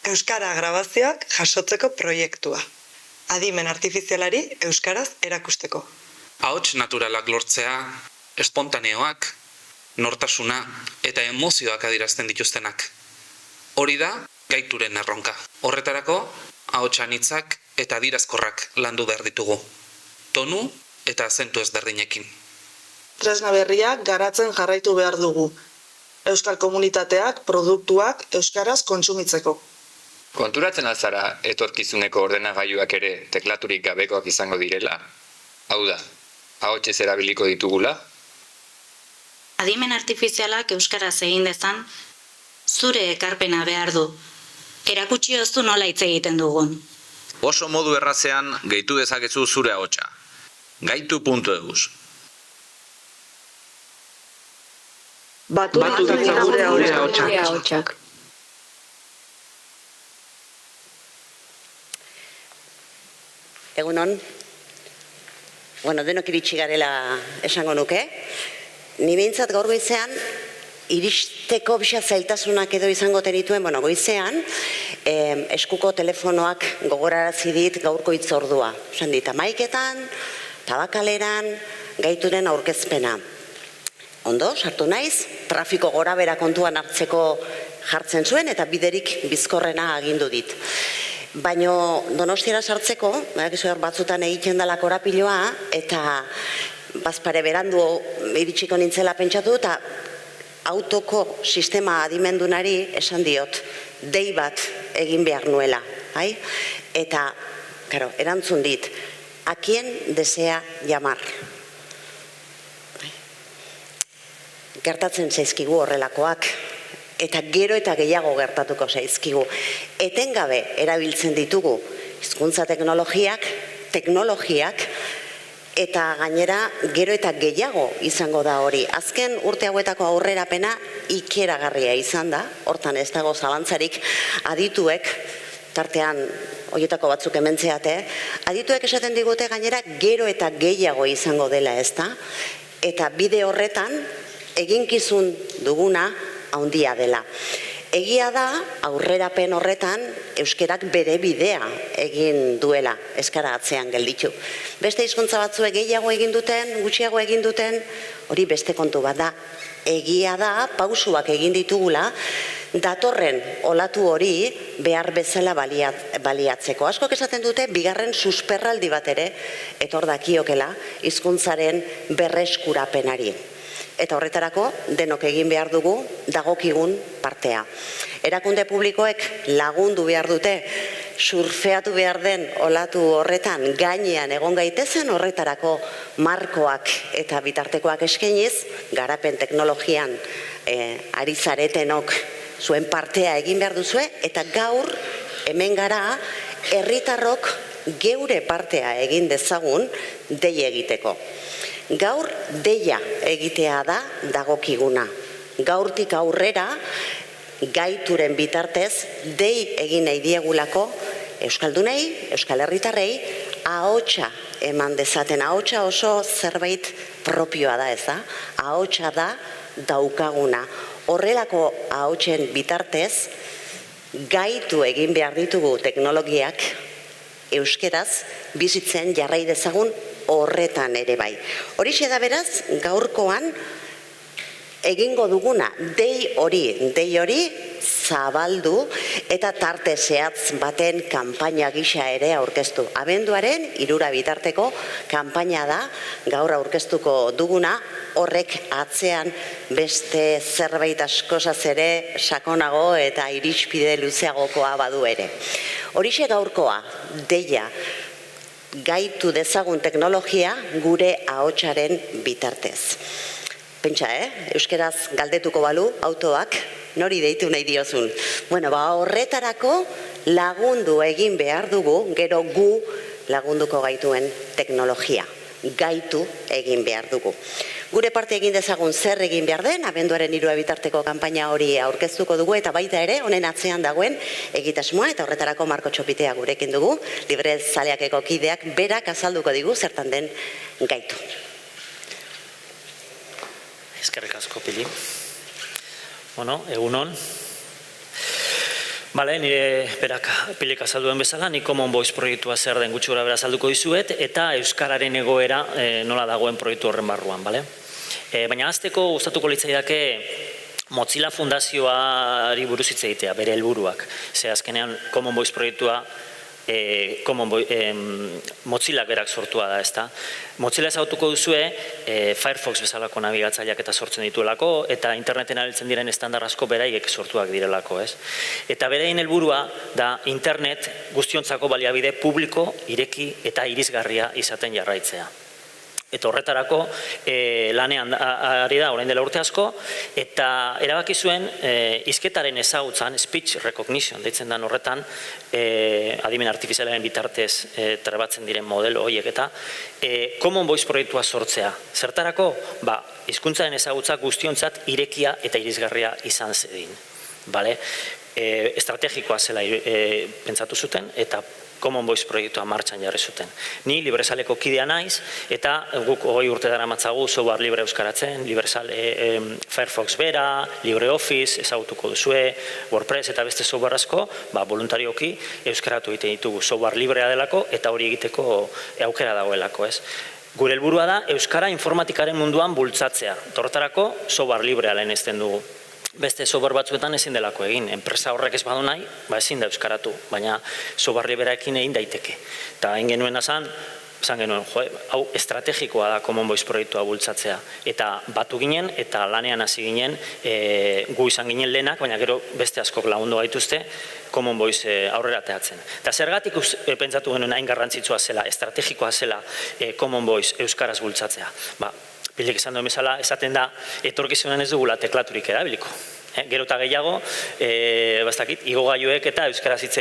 Euskara grabazioak jasotzeko proiektua. Adimen artifizialari euskaraz erakusteko. Ahots naturalak lortzea, espontaneoak, nortasuna eta emozioak adierazten dituztenak. Hori da gaituren erronka. Horretarako, ahots anitzak eta adierazkorrak landu behar ditugu. Tonu eta azentu ezberdinekin. Tresna berriak garatzen jarraitu behar dugu. Euskal komunitateak, produktuak euskaraz kontsumitzeko. Konturatzen alzara etorkizuneko ordenagailuak ere teklaturik gabekoak izango direla? Hau da, ahotsez erabiliko ditugula? Adimen artifizialak euskaraz egin dezan, zure ekarpena behar du. Erakutsi oztu nola hitz egiten dugun. Oso modu errazean gehitu dezakezu zure ahotsa. Gaitu.eus. Batu gure ahotsak. Egunon, denok iritsi garela esango nuke. Ni behintzat gaur goizean, iristeko bisa zailtasunak edo izango tenituen, goizean, eskuko telefonoak gogorarazi dit gaurko hitzordua. Esan dit, 11:00, Tabakaleran, gaituren aurkezpena. Ondo, sartu naiz, trafiko gorabehera kontuan hartzeko jartzen zuen eta biderik bizkorrena agindu dit. Baino Donostiara sartzeko, batzutan egiten dela korapiloa, eta bazpare berandu iritsiko nintzela pentsatu, eta autoko sistema adimendunari esan diot, dei bat egin behar nuela. Eta, erantzun dit, a quien desea llamar. Gertatzen zaizkigu horrelakoak, eta gero eta gehiago gertatuko zaizkigu. Etengabe erabiltzen ditugu hizkuntza teknologiak, eta gainera gero eta gehiago izango da hori. Azken urte hauetako aurrerapena ikeragarria izan da, hortan ez dago zalantzarik, adituek, tartean horietako batzuk hementzeate, adituek esaten digute gainera gero eta gehiago izango dela, ezta? Eta bide horretan eginkizun duguna handia dela. Egia da, aurrerapen horretan, euskerak bere bidea egin duela, eskara atzean gelditu. Beste hizkuntza batzuek gehiago egin duten, gutxiago egin duten, hori beste kontu bat da. Egia da, pausuak egin ditugula, datorren olatu hori behar bezala baliatzeko. Askok esaten dute, bigarren susperraldi bat ere, etor dakiokela, hizkuntzaren berreskurapenari. Eta horretarako, denok egin behar dugu, dagokigun partea. Erakunde publikoek lagundu behar dute, surfeatu behar den olatu horretan gainean egon gaitezen horretarako markoak eta bitartekoak eskainiz, garapen teknologian ari zaretenok zuen partea egin behar duzue, eta gaur hemen gara herritarrok geure partea egin dezagun dei egiteko. Gaur deia egitea da dagokiguna. Gaurtik aurrera gaituren bitartez dei egin nahi diegulako euskaldunei, euskal herritarrei, ahotsa eman dezaten. Ahotsa oso zerbait propioa da, ez da? Ahotsa da daukaguna. Horrelako ahotsen bitartez gaitu egin behar ditugu teknologiak euskeraz bizitzen jarrai dezagun horretan ere bai. Horixe da beraz, gaurkoan egingo duguna dei hori zabaldu eta tarte zehatz baten kanpaina gisa ere aurkeztu. Abenduaren 3 bitarteko kanpaina da gaur aurkeztuko duguna, horrek atzean beste zerbait askozaz ere sakonago eta irizpide luzeagokoa badu ere. Horixe gaurkoa, deia, gaitu dezagun teknologia gure ahotsaren bitartez. Pentsa, euskeraz galdetuko balu, autoak, nori deitu nahi diozun. Horretarako lagundu egin behar dugu, gero gu lagunduko gaituen teknologia. Gaitu egin behar dugu. Gure parte egin dezagun zer egin behar den, abenduaren 3 bitarteko kanpaina hori aurkeztuko dugu, eta baita ere, honen atzean dagoen egitasmoa, eta horretarako Marko Txopitea gurekin dugu, libre zaleakeko kideak berak azalduko digu zertan den gaitu. Eskerrik asko, Pili. Egunon. Bale, nire berak pilek azalduen bezala, nik Common Voice proiektua zer den gutxi gora bera azalduko dizuet, eta euskararen egoera nola dagoen proiektu horren barruan, bale? Baina hasteko gustatuko litzaidake Mozilla Fundazioari buruz hitz egitea, bere helburuak. Ze azkenean Common Voice proiektua Mozilla berak sortua da, ezta? Mozilla ezagutuko duzue Firefox bezalako nabigatzaileak eta sortzen dituelako, eta interneten erabiltzen diren estandar asko beraiek sortuak direlako, ez? Eta beraien helburua da internet guztiontzako baliabide publiko, ireki eta irisgarria izaten jarraitzea. Eta horretarako lanean ari da orain dela urte asko, eta erabaki zuen hizketaren ezagutzan, speech recognition deitzen den horretan, adimen artifizialaren bitartez trebatzen diren modelo horiek eta Common Voice proiektua sortzea. Zertarako? Hizkuntzaren ezagutza guztiontzat irekia eta irisgarria izan zedin. Estrategikoa zela pentsatu zuten, eta Common Voice proiektua martxan jarri zuten. Ni librezaleko kidea naiz, eta guk 20 urte daramatzagu software libre euskaratzen, Firefox bera, LibreOffice, ezagutuko duzue, WordPress eta beste software asko, voluntarioki euskaratu egiten ditugu software librea delako, eta hori egiteko aukera dagoelako, ez? Gure helburua da euskara informatikaren munduan bultzatzea. Horretarako software librea lehenesten dugu. Beste software batzuetan ezin delako egin. Enpresa horrek ez badu nahi, ezin da euskaratu, baina software liberaekin egin daiteke. Eta egin genuen esan genuen, hau estrategikoa da Common Voice proiektua bultzatzea. Eta batu ginen, eta lanean hasi ginen, gu izan ginen lehenak, baina gero beste askok lagundu gaituzte, Common Voice aurrera teatzen. Eta zergatik pentsatu genuen hain garrantzitsua zela, estrategikoa zela Common Voice euskaraz bultzatzea. Pilek esan duen bezala, esaten da, etorkizunan ez dugula teklaturik erabiliko. Gero eta gehiago, igogailuek eta euskaraz hitz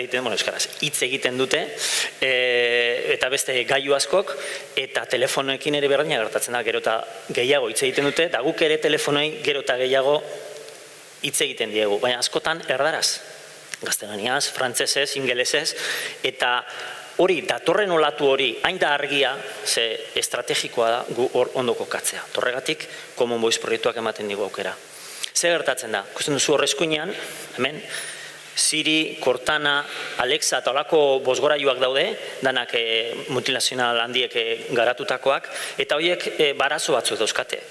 egiten dute, eta beste gailu askok, eta telefonoekin ere berdina gertatzen da, gero eta gehiago hitz egiten dute, eta guk ere telefonoi gero eta gehiago hitz egiten diegu, baina askotan erdaraz, gaztelaniaz, frantsesez, ingelesez, eta hori, datorren olatu hori, hain da argia, ze estrategikoa da gu hor ondo kokatzea. Horregatik, Common Voice proiektuak ematen digu aukera. Zer gertatzen da? Ikusten duzu horrezkuinean, hemen, Siri, Cortana, Alexa eta olako bozgorailuak daude, danak multinazional handiek garatutakoak, eta horiek barazo batzu dauzkate.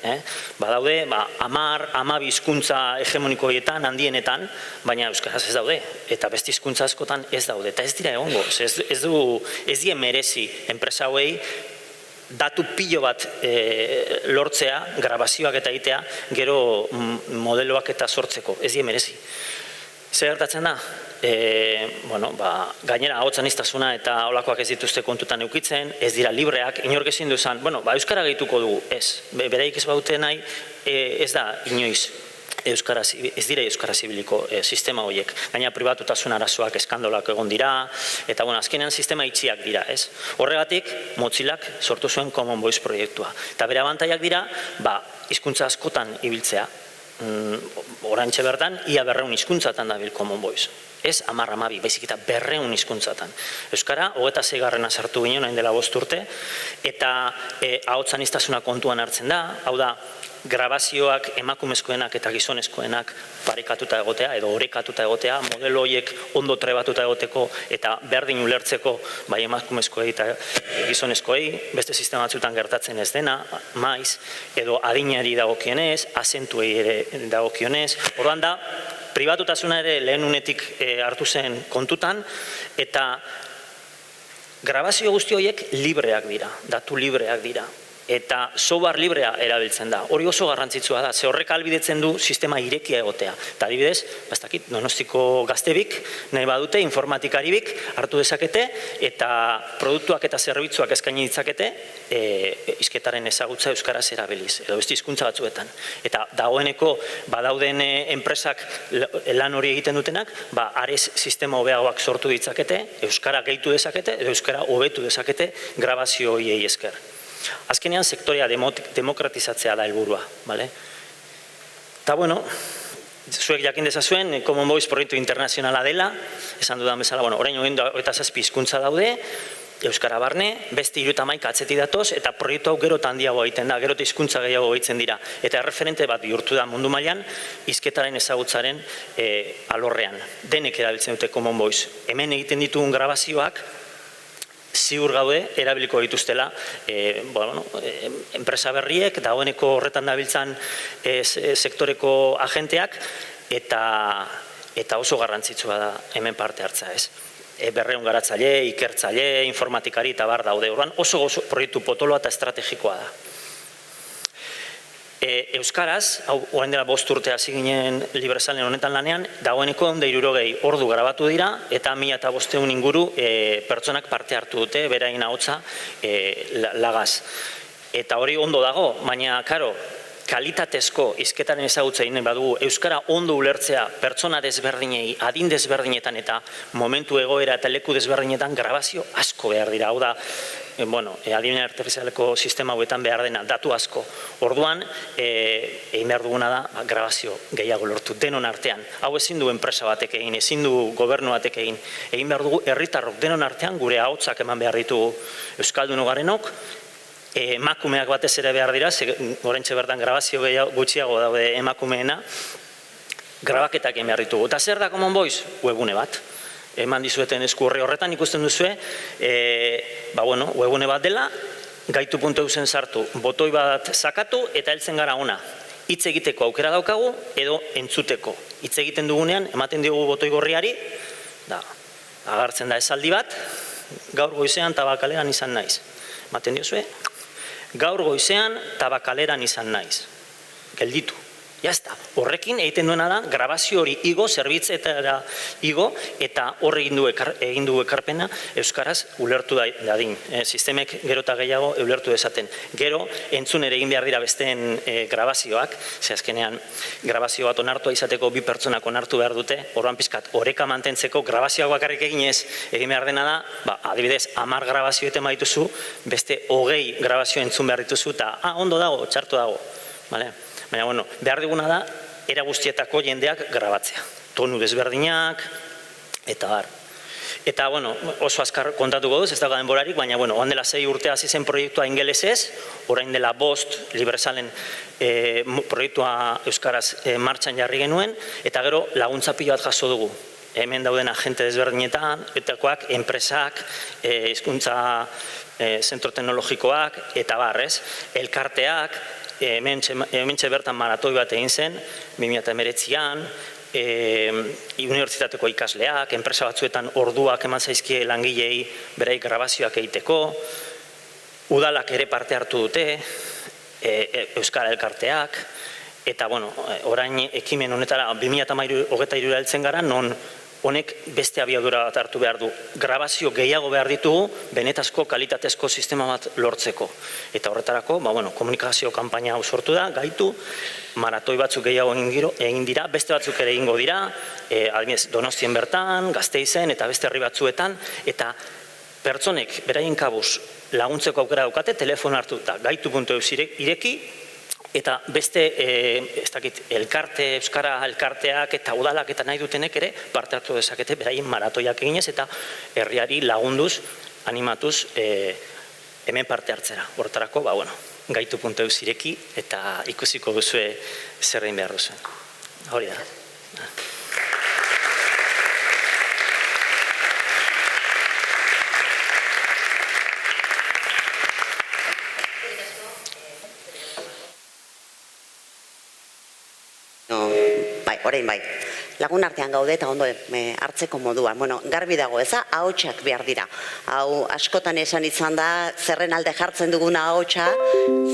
Badaude, 10 hizkuntza hegemoniko horietan, handienetan, baina euskaraz ez daude, eta beste hizkuntza askotan ez daude, eta ez dira egongo, ez die merezi enpresa hauei datu pilo bat lortzea, grabazioak eta egitea, gero modeloak eta sortzeko, ez die merezi. Zer gertatzen da? Gainera ahotsaniztasuna eta holakoak ez dituzte kontutan eukitzen, ez dira libreak, inork ezin du esan, euskara gehituko dugu, ez. Beraik ez baute nahi, ez da inoiz ez dira euskaraz ibiliko sistema horiek. Gaina pribatutasun arazoak eskandolak egon dira, eta azkenean sistema itxiak dira, ez. Horregatik, Mozillak sortu zuen Common Voice proiektua. Eta bere abantaiak dira, hizkuntza askotan ibiltzea. Oraintxe bertan, ia 200 hizkuntzatan dabil Common Voice. Ez 10-12, baizik eta 200 hizkuntzatan. Euskara, 26. sartu ginen, hain dela 5 urte, eta ahotsaniztasuna kontuan hartzen da, hau da, grabazioak emakumezkoenak eta gizonezkoenak parekatuta egotea, edo orekatuta egotea, modelo horiek ondo trebatuta egoteko eta berdin ulertzeko bai emakumezkoei eta gizonezkoei, beste sistema batzutan gertatzen ez dena, maiz, edo adinari dagokionez, azentuei ere dagokionez, orduan da, pribatutasuna ere lehen unetik hartu zen kontutan, eta grabazio guzti horiek libreak dira, datu libreak dira. Eta software librea erabiltzen da. Hori oso garrantzitsua da, ze horrek ahalbidetzen du sistema irekia egotea. Eta adibidez, Donostiko gaztebik, nahi badute, informatikaribik hartu dezakete, eta produktuak eta zerbitzuak eskaini ditzakete, hizketaren ezagutza euskaraz erabiliz, edo beste hizkuntza batzuetan. Eta dagoeneko badauden enpresak lan hori egiten dutenak, Ares sistema hobeagoak sortu ditzakete, euskara gehitu dezakete, edo euskara hobetu dezakete grabazio horiei esker. Azkenean sektorea demokratizatzea da helburua, bale? Eta zuek jakin dezazuen, Common Voice proiektu internazionala dela, esan dudan bezala, orain 27 hizkuntza daude, Euskara barne, beste 31 atzetik datoz, eta proiektu hau gero eta handiago egiten da, gero eta hizkuntza gehiago egiten dira. Eta erreferente bat bihurtu da mundu mailan hizketaren ezagutzaren alorrean. Denek erabiltzen dute Common Voice. Hemen egiten ditugun grabazioak, ziur gaude, erabiliko dituztela enpresa berriek, dagoeneko horretan dabiltzan sektoreko agenteak, eta oso garrantzitsua da hemen parte hartza, ez? Berrehun garatzaile, ikertzaile, informatikari eta bar daude. Orduan oso proiektu potoloa eta estrategikoa da. Euskaraz, orain dela 5 urte hasi ginen Librezalen honetan lanean, dagoeneko 160 ordu grabatu dira, eta 1500 inguru pertsonak parte hartu dute, beraien ahotsa lagaz. Eta hori ondo dago, baina, karo, kalitatezko hizketaren ezagutza egin badugu, euskara ondo ulertzea pertsona desberdinei, adin desberdinetan eta momentu egoera eta leku desberdinetan grabazio asko behar dira. Hau da, adimen artifizialeko sistema hauetan behar dena, datu asko. Orduan, egin behar duguna da, grabazio gehiago lortu denon artean. Hau ezin du enpresa batek egin, ezin du gobernu batek egin. Egin behar dugu herritarrok denon artean gure ahotsak eman behar ditugu euskaldun garenok, emakumeak batez ere behar dira, oraintxe bertan grabazio gutxiago daude emakumeena, grabaketak egin behar ditugu. Eta zer da Common Voice? Webgune bat. Eman dizueten esku horretan ikusten duzue, webgune bat dela, gaitu.eusen sartu, botoi bat sakatu eta heltzen gara ona. Hitz egiteko aukera daukagu edo entzuteko. Hitz egiten dugunean, ematen diogu botoi gorriari, agartzen da esaldi bat, gaur goizean tabakaleran izan naiz. Ematen diozue, gaur goizean tabakaleran izan naiz. Gelditu. Jazta, horrekin egiten duena da, grabazio hori igo, zerbitzetara igo, eta hor egin du ekarpena euskaraz ulertu dadin. Sistemek gero eta gehiago ulertu dezaten. Gero, entzun ere egin behar dira besteen grabazioak, ze azkenean grabazio bat onartua izateko 2 pertsonak onartu behar dute, orduan pizkat, oreka mantentzeko grabazioak bakarrik eginez, egin behar dena da, adibidez, 10 grabazio eten badituzu, beste 20 grabazio entzun behar dituzu, eta ondo dago, txartu dago. Baina, behar diguna da, era guztietako jendeak grabatzea. Tonu desberdinak, eta bar. Eta, oso azkar kontatuko duz, ez dago denborarik, baina, oan dela 6 urte hasi zen proiektua ingelesez, orain dela 5 Librezalen proiektua euskaraz martxan jarri genuen, eta gero laguntza pilo bat jaso dugu. Hemen dauden agente desberdinetan, etakoak, enpresak, hizkuntza zentro teknologikoak, eta barrez, elkarteak, hementxe bertan maratoi bat egin zen, 2019an, unibertsitateko ikasleak, enpresa batzuetan orduak eman zaizkie langilei berai grabazioak egiteko, udalak ere parte hartu dute, euskara elkarteak, eta orain ekimen honetara 2023 heltzen gara, non honek beste abiadura bat hartu behar du. Grabazio gehiago behar ditugu, benetazko kalitatezko sistema bat lortzeko. Eta horretarako, komunikazio kanpaina hau sortu da, gaitu, maratoi batzuk gehiago egin dira, beste batzuk ere egingo dira, adibidez Donostien bertan, Gasteizen eta beste herri batzuetan, eta pertsonek beraien kabuz laguntzeko aukera daukate, telefono hartu eta gaitu.eus ireki, eta beste, elkarte, euskara elkarteak eta udalak eta nahi dutenek ere parte hartu dezakete beraien maratoiak eginez eta herriari lagunduz, animatuz hemen parte hartzera. Hortarako, gaitu.eus ireki eta ikusiko duzue zer egin behar duzuen. Hori da. Orain bai, lagun artean gaude eta ondo hartzeko moduan. Garbi dago eza, ahotsak behar dira. Hau askotan esan izan da, zerren alde jartzen duguna ahotsa,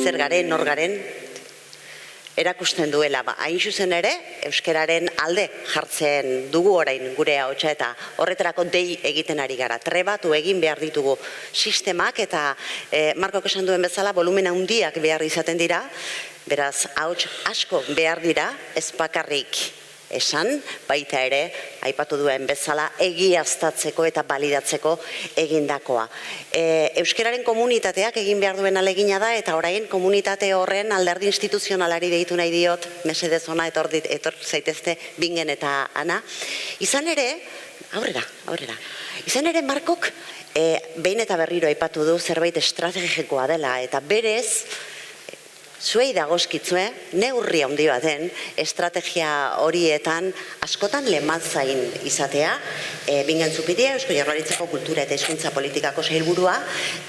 zer garen, nor garen, erakusten duela. Hain zuzen ere, euskararen alde jartzen dugu orain gure ahotsa eta horretarako dei egiten ari gara. Trebatu egin behar ditugu sistemak eta Markok esan duen bezala, volumena handiak behar izaten dira, beraz, ahots asko behar dira, ez bakarrik esan, baita ere, aipatu duen bezala, egiaztatzeko eta balidatzeko egindakoa. Euskararen komunitateak egin behar duen alegina da, eta orain komunitate horren alderdi instituzionalari deitu nahi diot, mesedez ona, etor zaitezte Bingen eta Ana. Izan ere, aurrera, izan ere Markok behin eta berriro aipatu du zerbait estrategikoa dela, eta berez, zuei dagozkitzue, neurri handi baten, estrategia horietan askotan lematzain izatea, Bingen Zupiria, Eusko Jaurlaritzako Kultura eta Hizkuntza Politikako sailburua,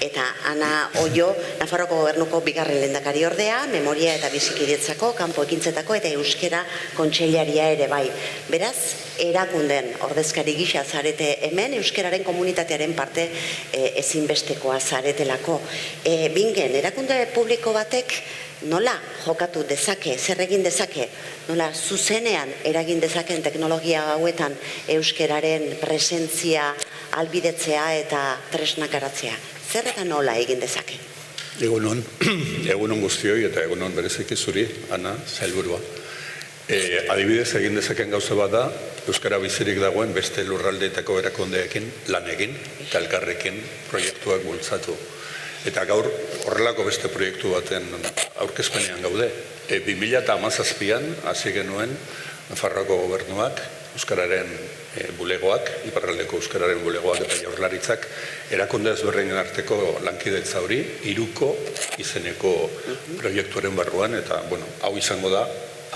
eta Ana Oio, Nafarroko Gobernuko bigarren lehendakari ordea, Memoria eta Bizikidetzako, Kanpo Ekintzetako eta Euskera Kontseilaria ere bai. Beraz, erakunden ordezkari gisa zarete hemen, euskararen komunitatearen parte ezinbestekoa zaretelako. Bingen, erakunde publiko batek nola jokatu dezake, zer egin dezake, nola zuzenean eragin dezaken teknologia hauetan euskararen presentzia albidetzea eta tresnakaratzea. Zer eta nola egin dezake? Egunon guztioi eta egunon bereziki zuri, Ana, sailburua. Adibidez egin dezaken gauza bat da, euskara bizirik dagoen beste lurraldeetako erakundeekin lan egin eta elkarrekin proiektuak bultzatu. Eta gaur horrelako beste proiektu baten aurkezpenean gaude. 2017an hasi genuen Nafarroako Gobernuak, euskararen bulegoak, iparraldeko euskararen bulegoak eta Jaurlaritzak erakunde ezberdinen arteko lankidetza hori 3ko izeneko proiektuaren barruan, eta hau izango da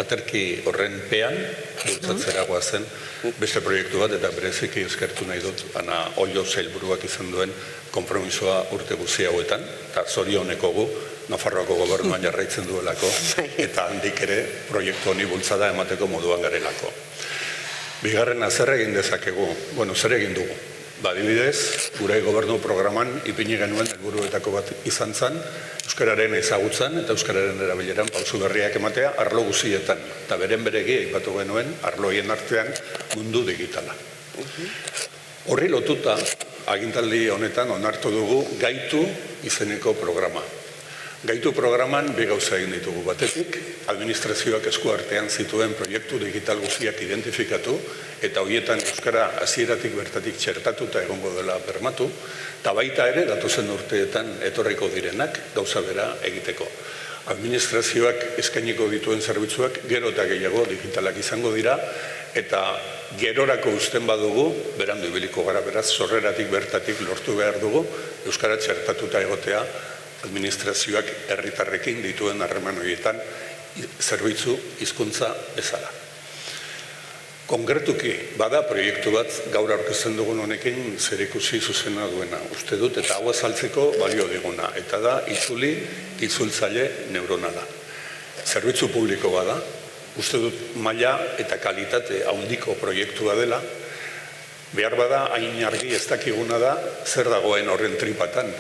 aterki horren pean bultzatzera goazen beste proiektu bat, eta bereziki eskertu nahi dut Ana Oio sailburuak izan duen konpromisoa urte guzti hauetan, eta zorioneko gu Nafarroako Gobernuan jarraitzen duelako, eta handik ere proiektu honi bultzada emateko moduan garelako. Bigarrena, zer egin dezakegu? Zer egin dugu? Adibidez, gure gobernu programan ipini genuen helburuetako bat izan zen, euskararen ezagutzan eta euskararen erabileran pausu berriak ematea arlo guztietan, eta beren beregi aipatu genuen arloien artean mundu digitala. Horri lotuta, agintaldi honetan onartu dugu Gaitu izeneko programa. Gaitu programan bi gauza egin ditugu. Batetik, administrazioak esku artean zituen proiektu digital guztiak identifikatu eta horietan euskara hasieratik bertatik txertatuta egongo dela bermatu, eta baita ere datozen urteetan etorriko direnak gauza bera egiteko. Administrazioak eskainiko dituen zerbitzuak gero eta gehiago digitalak izango dira, eta gerorako uzten badugu, berandu ibiliko gara beraz, sorreratik bertatik lortu behar dugu, euskara txertatuta egotea administrazioak herritarrekin dituen harreman horietan zerbitzu hizkuntza bezala. Konkretuki, bada proiektu bat gaur aurkezten dugun honekin zerikusi zuzena duena, uste dut, eta hau azaltzeko balio diguna, eta da itzultzaile neuronala. Zerbitzu publiko bada, uste dut maila eta kalitate handiko proiektua dela, behar bada hain argi ez dakiguna da zer dagoen horren tripatan.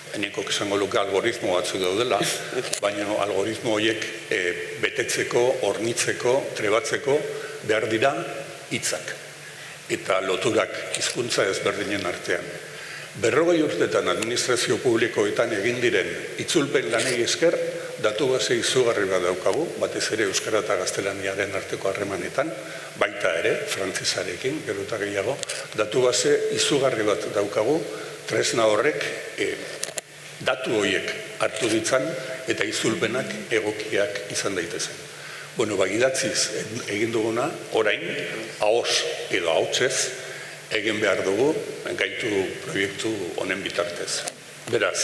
Eneko esango luke algoritmo batzuk daudela, baina algoritmo horiek betetzeko, hornitzeko, trebatzeko behar dira hitzak eta loturak hizkuntza ezberdinen artean. 40 urtetan administrazio publikoetan egin diren itzulpen lanei esker, datu base izugarri bat daukagu, batez ere euskara eta gaztelaniaren arteko harremanetan, baita ere, frantsesarekin, gero eta gehiago, datu base izugarri bat daukagu, tresna horrek datu horiek hartu ditzan eta itzulpenak egokiak izan daitezen. Idatziz egin duguna, orain, ahoz edo ahotsez, egin behar dugu Gaitu proiektu honen bitartez. Beraz,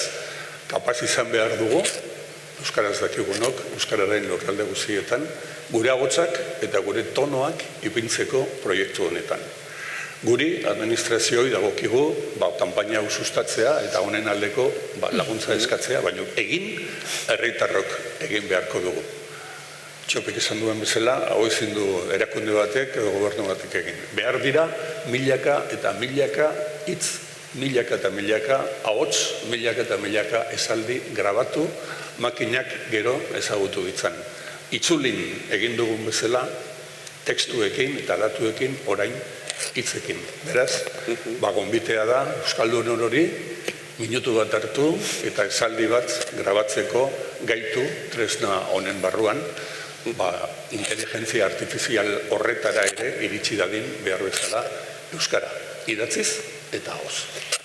kapaz izan behar dugu, euskaraz dakigunok, euskararen lurralde guztietan, gure ahotsak eta gure tonoak ipintzeko proiektu honetan. Guri, administrazioi dagokigu, kanpaina hau sustatzea eta honen aldeko laguntza eskatzea, baina egin herritarrok egin beharko dugu. Txopik esan duen bezala, hau ezin du erakunde batek edo gobernu batek egin. Behar dira milaka eta milaka hitz, milaka eta milaka ahots, milaka eta milaka esaldi grabatu, makinak gero ezagutu ditzan. Itzulin egin dugun bezala, tekstuekin eta datuekin orain hitzekin. Beraz, gonbitea da euskaldun hori minutu bat hartu eta esaldi bat grabatzeko Gaitu tresna honen barruan, inteligentzia artifizial horretara ere iritsi dadin behar bezala euskara, idatziz eta ahoz.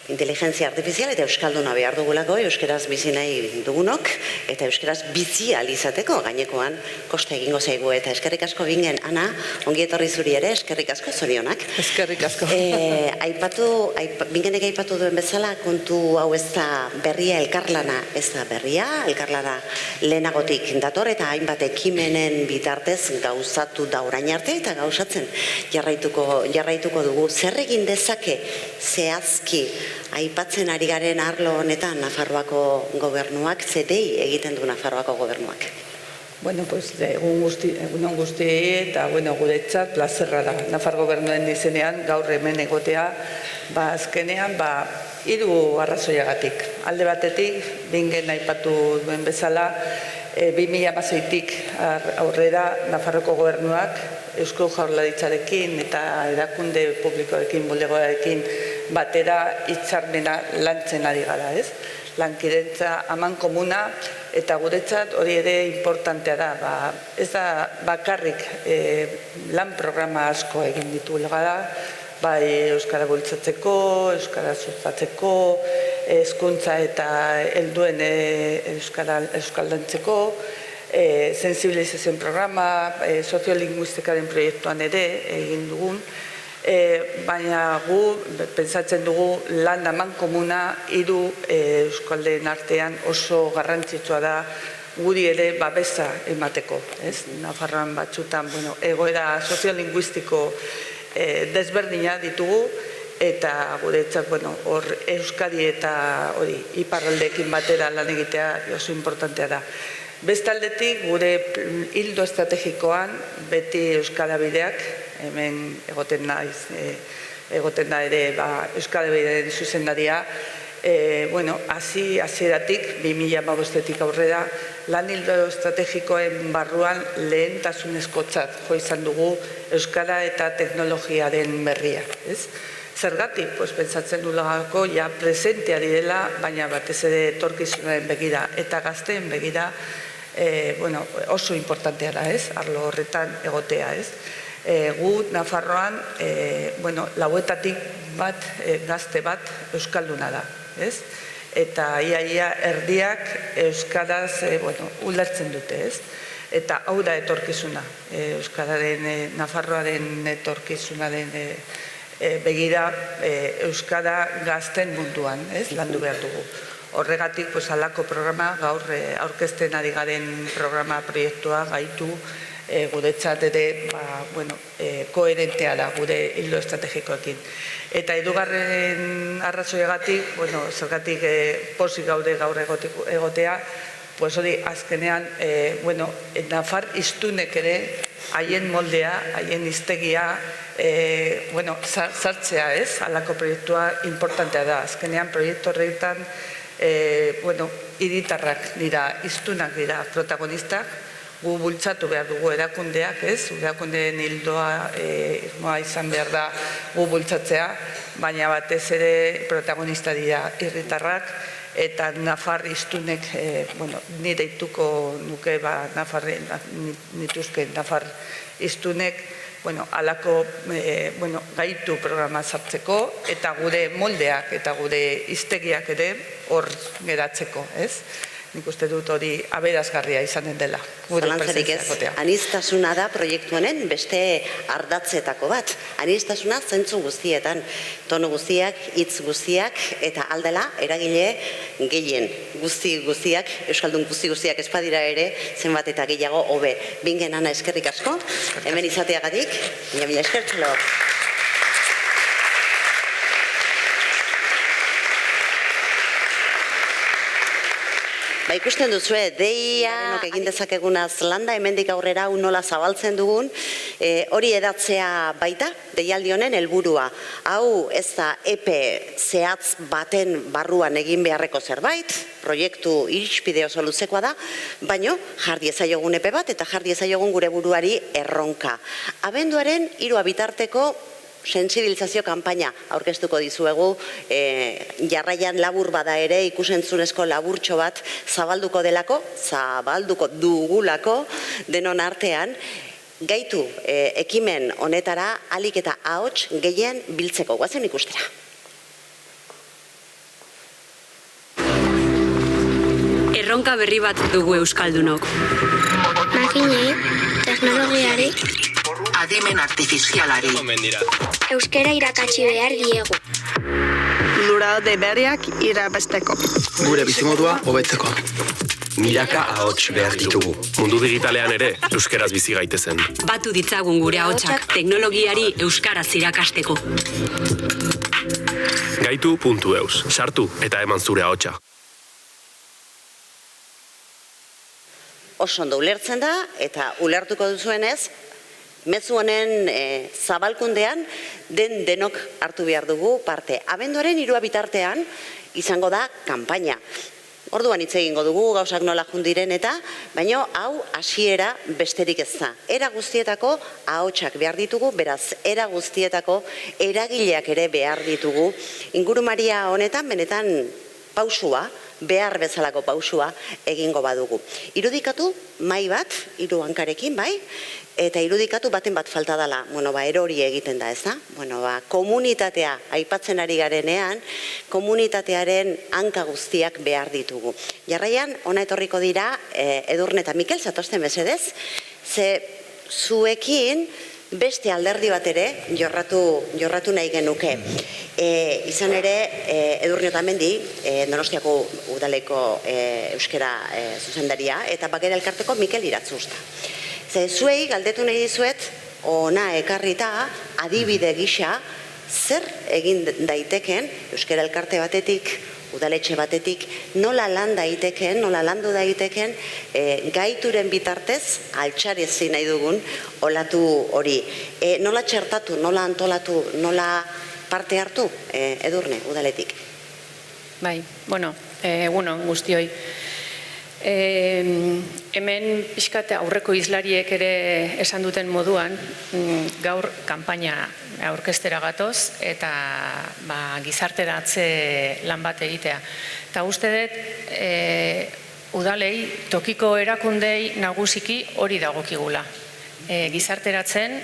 inteligentzia artifizial eta euskalduna behar dugulako, euskaraz bizi nahi dugunok, eta euskaraz bizi alizateko gainekoan koste egingo zaigu. Eta eskerrik asko bingen, Ana, ongi etorri zuri ere, eskerrik asko, zorionak. Eskerrik asko. Bingenek aipatu duen bezala, kontu hau ez da berria, elkarlana ez da berria, elkarlana lehenagotik dator, eta hainbat ekimenen bitartez gauzatu da orain arte, eta gauzatzen jarraituko dugu. Zer egin dezake zehazki aipatzen ari garen arlo honetan Nafarroako gobernuak, zedei egiten du Nafarroako gobernuak? Bueno, pues egunon guztiei eta guretzat plazerra da. Nafar gobernuen izenean gaur hemen egotea, azkenean 3 arrazoiagatik. Alde batetik, bingen aipatu duen bezala, 2016tik aurrera Nafarroko gobernuak Eusko Jaurlaritzarekin eta erakunde publikoekin, bulegoarekin batera hitzarmena lantzen ari gara, ez? Lankidetza aman komuna, eta guretzat hori ere importantea da. Ez da bakarrik lan programa asko egin ditu gara, bai euskara bultzatzeko, euskara sustatzeko, hezkuntza eta helduen euskaldantzeko, sensibilizazio programa, soziolinguistikaren proiektuan ere egin dugun, baina gu pentsatzen dugu lan aman komuna 3 euskaldeen artean oso garrantzitsua da guri ere babesa emateko. Nafarroan batzutan egoera soziolinguistiko desberdina ditugu, eta guretzat hor Euskadi eta iparraldeekin batera lan egitea oso importantea da. Bestaldetik gure hildo estrategikoan beti Euskara Bideak, hemen egoten da ere Euskara Bidearen zuzendaria, hasieratik 2015tik aurrera lan hildo estrategikoen barruan lehentasunezkotzat jo izan dugu Euskara eta teknologiaren berria. Zergatik, pentsatzen dugulako ja presentea direla, baina batez ere etorkizunaren begira eta gazteen begira oso importantea da, arlo horretan egotea. Gu Nafarroan, lauetatik gazte bat euskalduna da, eta ia erdiak euskaraz ulertzen dute, eta hau da etorkizuna, euskararen, Nafarroaren etorkizunaren begira euskara gazten munduan, landu behar dugu. Horregatik, halako programa, gaur aurkezten ari garen programa proiektua gaitu guretzat ere koherentea da gure hildo estrategikoekin. Eta hirugarren arrazoiagatik, zergatik pozik gaude gaur egotea, hori azkenean Nafar hiztunek ere haien moldea, haien hiztegia sartzea, halako proiektua importantea da. Azkenean proiektu horretan hiritarrak dira, hiztunak dira protagonistak, gu bultzatu behar dugu erakundeak, erakundeen hildoa izan behar da gu bultzatzea, baina batez ere protagonista dira hiritarrak, eta Nafar hiztunek, nire ituko nuke nituzke Nafar hiztunek, alako gaitu programa sartzeko, eta gure moldeak eta gure hiztegiak ere hor geratzeko, Nik uste dut hori aberazgarria izanen dela. Zalantzarik ez, aniztasuna da proiektu honen beste ardatzetako bat. Aniztasuna zentzu guztietan, tono guztiak, hitz guztiak, eta aldela eragile gehien guztiak, euskaldun guztiak espadira ere, zenbat eta gehiago hobe. Bingen, Ana, eskerrik asko, hemen izateagatik, mila eskertxelo. Ikusten duzue, deia egin dezakegunaz landa, hemendik aurrera nola zabaltzen dugun, hori edatzea baita, deialdi honen helburua. Hau ez da epe zehatz baten barruan egin beharreko zerbait, proiektu irizpide oso luzekoa da, baino jarri ezaiogun epe bat eta jarri ezaiogun gure buruari erronka. Abenduaren 3 bitarteko sentsibilizazio kanpaina aurkeztuko dizuegu, jarraian labur bada ere, ikusentzunezko laburtxo bat zabalduko dugulako denon artean, gaitu ekimen honetara alik eta ahots gehien biltzeko. Guazen ikustera. erronka berri bat dugu euskaldunok. Makinei, teknologiari, adimen artifizialari, euskera irakatsi behar diegu. Lurralde berriak irabazteko. Gure bizimodua hobetzeko. Milaka ahots behar ditugu. Mundu digitalean ere, euskaraz bizi gaitezen. Batu ditzagun gure ahotsak teknologiari euskaraz irakasteko. Gaitu.eus. Sartu eta eman zure ahotsa. Oso ondo ulertzen da, eta ulertuko duzuenez, mezu honen zabalkundean denok hartu behar dugu parte. Abenduaren 3 bitartean izango da kanpaina. Orduan hitz egingo dugu gauzak nola jundiren eta, baina hau hasiera besterik ez da. Era guztietako ahotsak behar ditugu, beraz, era guztietako eragileak ere behar ditugu. Ingurumaria honetan, benetan pausua, behar bezalako pausua egingo badugu. Irudikatu mahai bat, 3 hankarekin, bai? Eta irudikatu baten bat falta dela, erori egiten da, ez da? Komunitatea aipatzen ari garenean, komunitatearen hanka guztiak behar ditugu. Jarraian, ona etorriko dira, Edurne eta Mikel, zatozten mesedez, ze zuekin beste alderdi bat ere jorratu nahi genuke. Izan ere, Edurne Otamendi, Donostiako udaleko euskera zuzendaria, eta Bakera elkarteko Mikel Iratzusta. Ze zuei galdetu nahi dizuet, ona ekarrita adibide gisa, zer egin daiteken euskera elkarte batetik, udaletxe batetik, nola landu daiteken gaituren bitartez, altxarezi nahi dugun olatu hori. Nola txertatu, nola antolatu, nola parte hartu, Edurne, udaletik? Bai, egunon guztioi. Hemen pixkat aurreko izlariek ere esan duten moduan, gaur kanpaina aurkeztera gatoz eta gizarteratze lan bat egitea. Eta uste dut, udalei, tokiko erakundei nagusiki hori dagokigula. Gizarteratzen,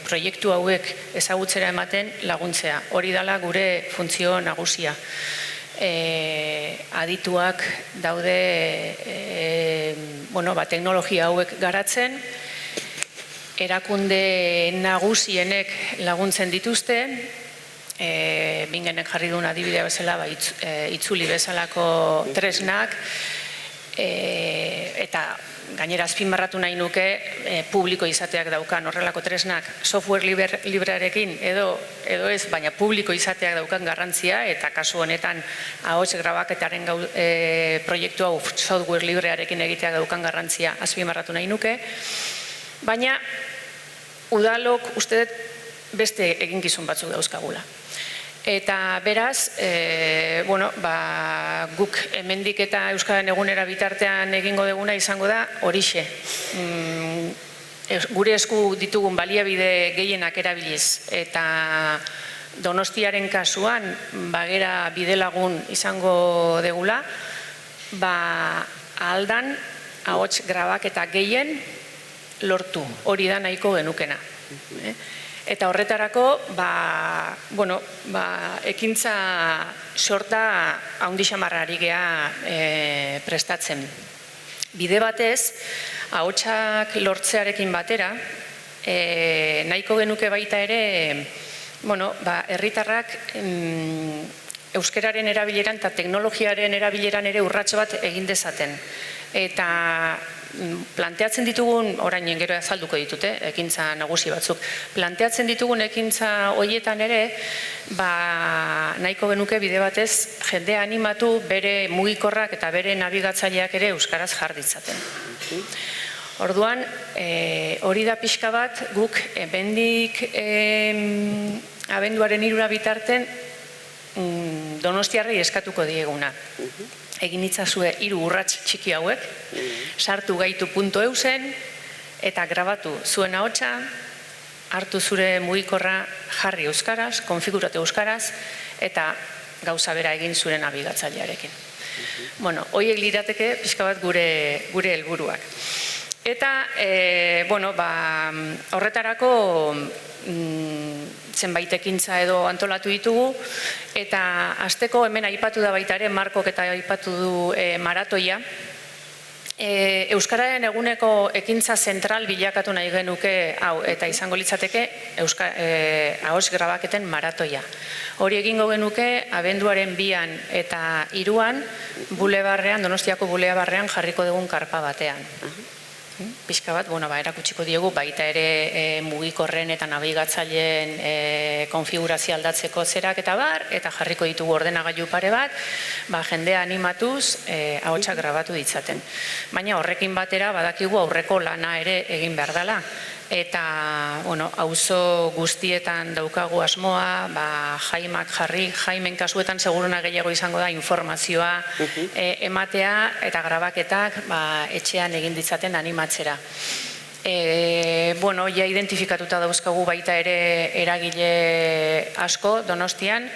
proiektu hauek ezagutzera ematen laguntzea. Hori dala gure funtzio nagusia. Adituak daude teknologia hauek garatzen, erakunde nagusienek laguntzen dituzte, bingenek jarri duen adibidea bezala, itzuli bezalako tresnak, eta gainera azpimarratu nahi nuke publiko izateak daukan horrelako tresnak software librearekin edo ez, baina publiko izateak daukan garrantzia eta kasu honetan ahots grabaketaren proiektu hau software librearekin egiteak daukan garrantzia azpimarratu nahi nuke, baina udalok uste dut beste eginkizun batzuk dauzkagula. Eta beraz, guk hemendik eta Euskararen egunera bitartean egingo duguna izango da horixe. Gure esku ditugun baliabide gehienak erabiliz eta Donostiaren kasuan bagera bidelagun izango degula, ahaldan ahots grabaketa gehien lortu, hori da nahiko genukena. Eta horretarako, ekintza sorta haundixamarrari geha prestatzen. Bide batez, ahotsak lortzearekin batera, nahiko genuke baita ere, herritarrak euskararen erabileran eta teknologiaren erabileran ere urrats bat egin dezaten. Eta planteatzen ditugun, orain gero azalduko ditut, ekintza nagusi batzuk, planteatzen ditugun ekintza horietan ere, nahiko genuke bide batez jendea animatu bere mugikorrak eta bere nabigatzaileak ere euskaraz jarditzaten. Orduan, hori da pixka bat guk hemendik abenduaren 3 bitarten Donostiarrei eskatuko dieguna. Egin itzazue 3 urrats txiki hauek, sartu gaitu.eusen eta grabatu zuen ahotsa, hartu zure mugikorra jarri euskaraz, konfiguratu euskaraz eta gauza bera egin zure nabigatzailearekin. Hoiek lirateke pixka bat gure helburuak. Eta, horretarako zenbait ekintza edo antolatu ditugu, eta hasteko hemen aipatu da baita ere, Markok eta aipatu du maratoia. Euskararen eguneko ekintza zentral bilakatu nahi genuke hau, eta izango litzateke ahots grabaketen maratoia. Hori egingo genuke abenduaren 2an eta 3an bulebarrean, Donostiako bulebarrean jarriko dugun karpa batean. Pixka bat, erakutsiko diegu baita ere mugikorren eta nabigatzaileen konfigurazio aldatzeko zerak eta bar, eta jarriko ditugu ordenagailu pare bat, jendea animatuz ahotsak grabatu ditzaten. Baina horrekin batera badakigu aurreko lana ere egin behar dela. Eta, auzo guztietan daukagu asmoa, jaimak jarri, jaimen kasuetan seguruna gehiago izango da informazioa ematea eta grabaketak etxean egin ditzaten animatzera. Ja identifikatuta dauzkagu baita ere eragile asko Donostian,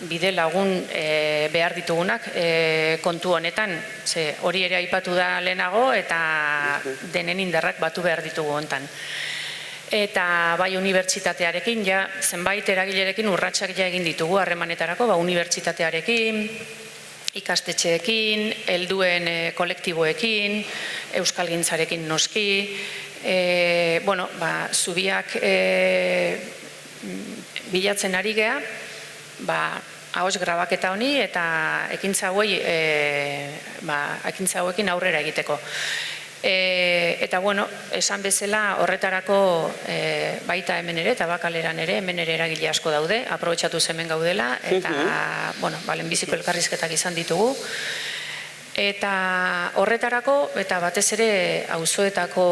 bide lagun behar ditugunak kontu honetan, hori ere aipatu da lehenago eta denen indarrak batu behar ditugu hontan. Eta bai unibertsitatearekin, zenbait eragilerekin urratsak egin ditugu harremanetarako, unibertsitatearekin, ikastetxeekin, helduen kolektiboekin, euskalgintzarekin noski, zubiak bilatzen ari gea, ahots grabaketa honi eta ekintza hauekin aurrera egiteko. Eta, esan bezala horretarako baita hemen ere eta bakaleran ere, hemen ere eragile asko daude, aprobetxatu hemen gaudela, eta, lehenbiziko elkarrizketak izan ditugu. Eta horretarako, eta batez ere auzoetako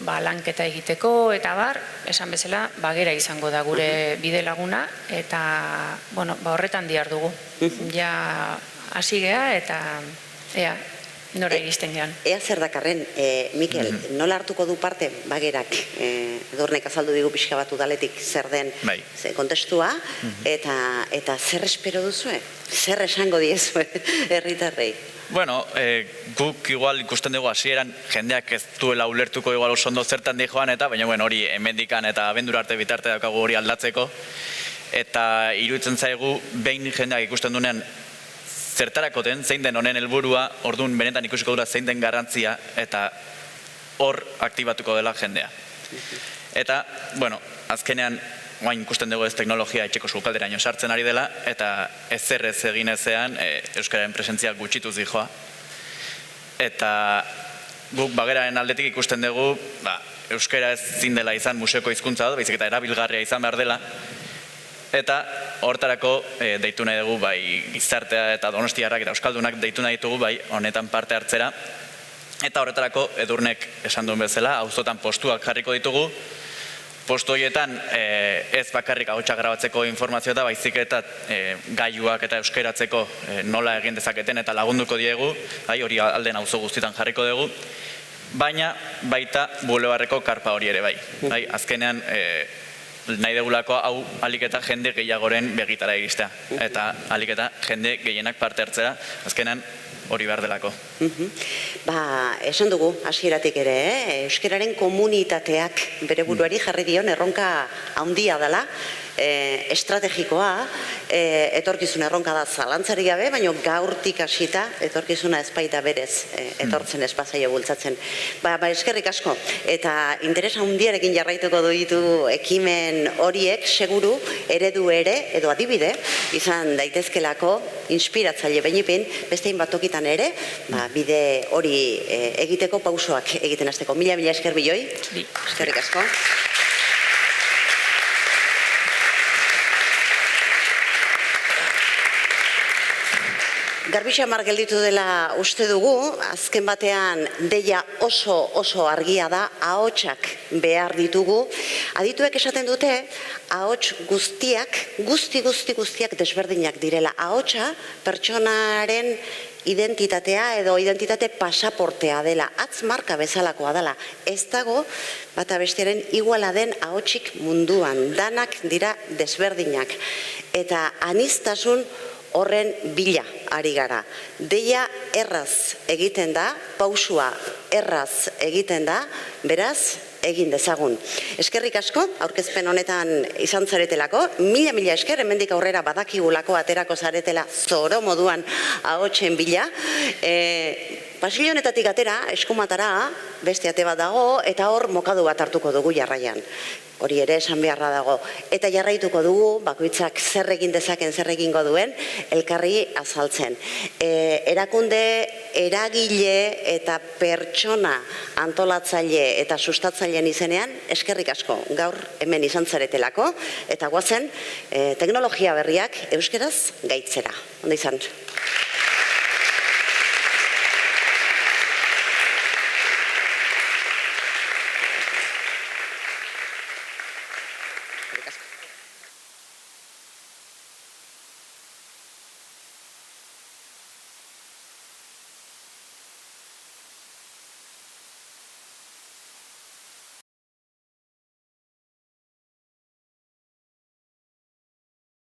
lanketa egiteko, eta esan bezala, gera izango da gure bide laguna, eta horretan dihar dugu. Ja, hasi gea, eta ea, nora iristen gean. Ea zer dakarren, Mikel, nola hartuko du parte bagerak, Edurnek azaldu digu pixka bat udaletik zer den kontestua, eta zer espero duzue? Zer esango diezue herritarrei? Bueno, guk igual ikusten dugu hasieran jendeak ez duela ulertuko igual oso ondo zertan di joan eta, baina hori hemendikan eta abendura arte bitarte daukagu hori aldatzeko. Eta iruditzen zaigu behin jendeak ikusten duenean zertarako den, zein den honen helburua, orduan benetan ikusiko dura zein den garrantzia eta hor aktibatuko dela jendea. Eta, azkenean guain ikusten dugu ez teknologia etxeko sukalderaino sartzen ari dela, eta ezer ez egin ezean euskararen presentzia gutxituz dijoa. Eta guk bageraren aldetik ikusten dugu, euskara ez zindela izan museoko hizkuntza da, baizik eta erabilgarria izan behar dela. Eta hortarako deitu nahi dugu, gizartea eta donostiarrak eta euskaldunak deitu nahi ditugu, honetan parte hartzera. Eta horretarako Edurnek esan duen bezala, auzotan postuak jarriko ditugu. Postu horietan ez bakarrik ahotsak grabatzeko informazioa da, baizik eta gailuak eta euskaratzeko nola egin dezaketen eta lagunduko diegu, hori alden auzo guztietan jarriko dugu, baina baita bulebarreko karpa hori ere bai. Azkenean nahi degulako hau alik eta jende gehiagoren begitara egistea, eta alik eta jende gehienak parte hartzera, azkenean hori behar delako. Esan dugu, hasieratik ere, euskararen komunitateak bere buruari jarri dion erronka handia dela, estrategikoa, etorkizun erronka da zalantzarik gabe, baina gaurtik hasita etorkizuna ez baita berez etortzen espazaio bultzatzen. Eskerrik asko, eta interesa handiarekin jarraituko ditu ekimen horiek, seguru, eredu ere, edo adibide, izan daitezkelako, inspiratzaile bainipin, bestein bat tokitan ere, bide hori egiteko pausoak egiten hasteko. Mila esker bilioi, eskerrik asko. Garbixamar gelditu dela uste dugu, azken batean deia oso argia da, ahotsak behar ditugu. Adituek esaten dute, ahots guztiak, guztiak desberdinak direla. Ahotsa pertsonaren identitatea edo identitate pasaportea dela, atzmarka bezalakoa dela. Ez dago, bata bestearen iguala den ahotsik munduan, danak dira desberdinak. Eta aniztasun horren bila ari gara. Deia erraz egiten da, pausua erraz egiten da, beraz, egin dezagun. Eskerrik asko, aurkezpen honetan izan zaretelako, mila esker, hemendik aurrera badakigulako aterako zaretela zoro moduan ahotsen bila. Pasillo honetatik atera, eskumatara, beste ate bat dago, eta hor mokadu bat hartuko dugu jarraian. Hori ere esan beharra dago. Eta jarraituko dugu, bakoitzak zer egin dezaken, zer egingo duen, elkarri azaltzen. Erakunde, eragile eta pertsona antolatzaile eta sustatzaileen izenean, eskerrik asko gaur hemen izan zaretelako, eta guazen teknologia berriak euskeraz gaitzera. Ondo izan.